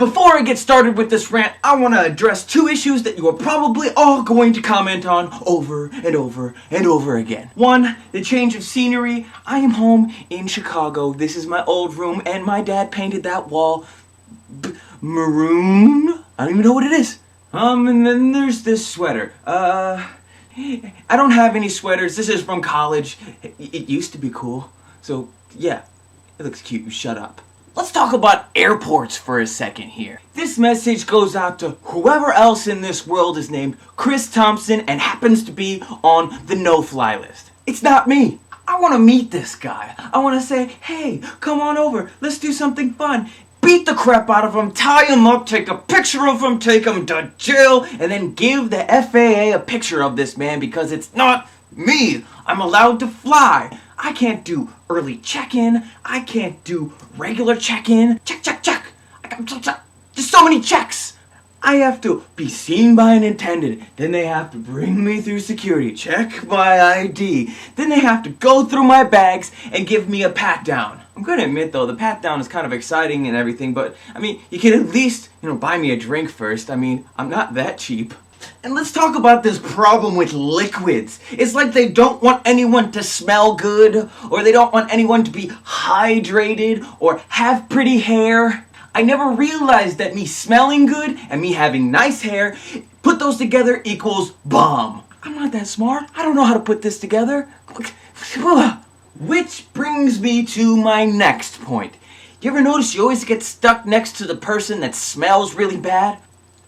Before I get started with this rant, I want to address two issues that you are probably all going to comment on over and over and over again. One, the change of scenery. I am home in Chicago. This is my old room, and my dad painted that wall maroon. I don't even know what it is. And then there's this sweater. I don't have any sweaters. This is from college. It used to be cool. So, yeah, it looks cute. You shut up. Let's talk about airports for a second here. This message goes out to whoever else in this world is named Chris Thompson and happens to be on the no-fly list. It's not me. I want to meet this guy. I want to say, hey, come on over. Let's do something fun. Beat the crap out of him, tie him up, take a picture of him, take him to jail, and then give the FAA a picture of this man because it's not me. I'm allowed to fly. I can't do early check-in. I can't do regular check-in. Check. There's so many checks. I have to be seen by an attendant. Then they have to bring me through security. Check my ID. Then they have to go through my bags and give me a pat-down. I'm gonna admit though, the pat-down is kind of exciting and everything, but I mean, you can at least, buy me a drink first. I mean, I'm not that cheap. And let's talk about this problem with liquids. It's like they don't want anyone to smell good, or they don't want anyone to be hydrated, or have pretty hair. I never realized that me smelling good and me having nice hair, put those together equals bomb. I'm not that smart. I don't know how to put this together. Which brings me to my next point. You ever notice you always get stuck next to the person that smells really bad?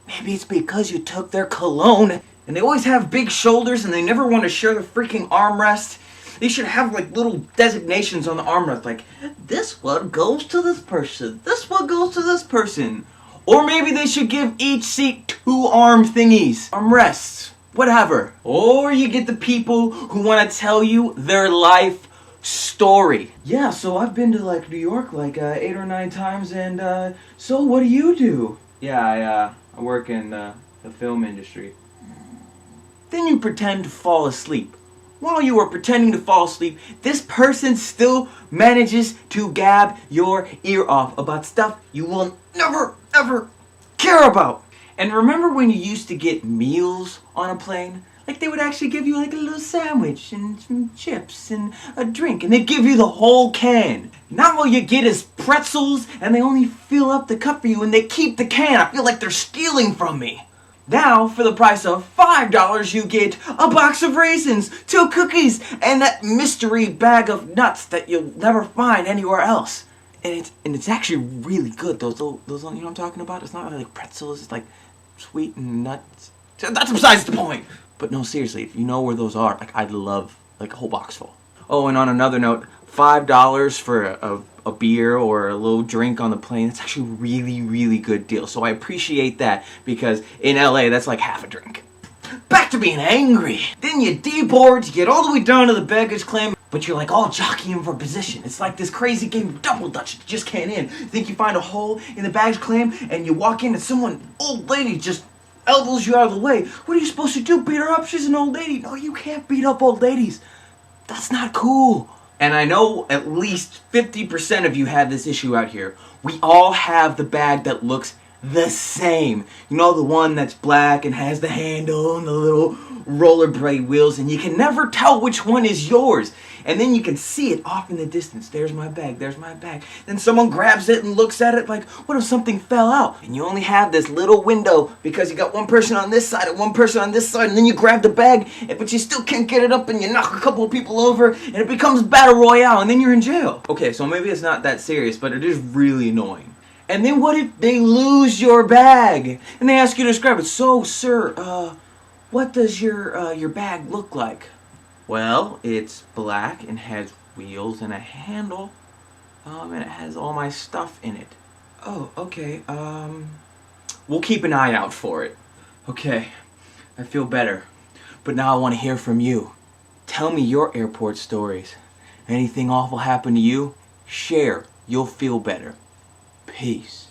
Maybe it's because you took their cologne. And they always have big shoulders and they never want to share the freaking armrest. They should have like little designations on the armrest, like this one goes to this person, this one goes to this person. Or maybe they should give each seat 2 arm thingies, armrests, whatever. Or you get the people who want to tell you their life story. Yeah, so I've been to New York 8 or 9 times, and so what do you do? Yeah, I work in the film industry. Then you pretend to fall asleep. While you are pretending to fall asleep, this person still manages to gab your ear off about stuff you will never, ever care about. And remember when you used to get meals on a plane? They would actually give you a little sandwich and some chips and a drink, and they'd give you the whole can. Now all you get is pretzels, and they only fill up the cup for you, and they keep the can. I feel like they're stealing from me. Now, for the price of $5, you get a box of raisins, 2 cookies, and that mystery bag of nuts that you'll never find anywhere else. And it's actually really good. Those you know what I'm talking about? It's not like pretzels. It's like sweet and nuts. That's besides the point. But no, seriously, if you know where those are, I'd love a whole box full. Oh, and on another note, $5 for a beer or a little drink on the plane, that's actually a really, really good deal. So I appreciate that, because in LA, that's like half a drink. Back to being angry. Then you deboard, you get all the way down to the baggage claim, but you're all jockeying for position. It's like this crazy game of double dutch. You just can't in. You think you find a hole in the baggage claim, and you walk in, and old lady just elbows you out of the way. What are you supposed to do? Beat her up? She's an old lady. No, you can't beat up old ladies. That's not cool. And I know at least 50% of you have this issue out here. We all have the bag that looks the same. You know, the one that's black and has the handle and the little rollerblade wheels, and you can never tell which one is yours. And then you can see it off in the distance. There's my bag, there's my bag. Then someone grabs it and looks at it like, what if something fell out? And you only have this little window because you got one person on this side and one person on this side, and then you grab the bag, but you still can't get it up, and you knock a couple of people over, and it becomes battle royale, and then you're in jail. Okay, so maybe it's not that serious, but it is really annoying. And then what if they lose your bag? And they ask you to describe it. So, sir, what does your bag look like? Well, it's black and has wheels and a handle, and it has all my stuff in it. Oh, okay, we'll keep an eye out for it. Okay, I feel better. But now I want to hear from you. Tell me your airport stories. Anything awful happen to you? Share. You'll feel better. Peace.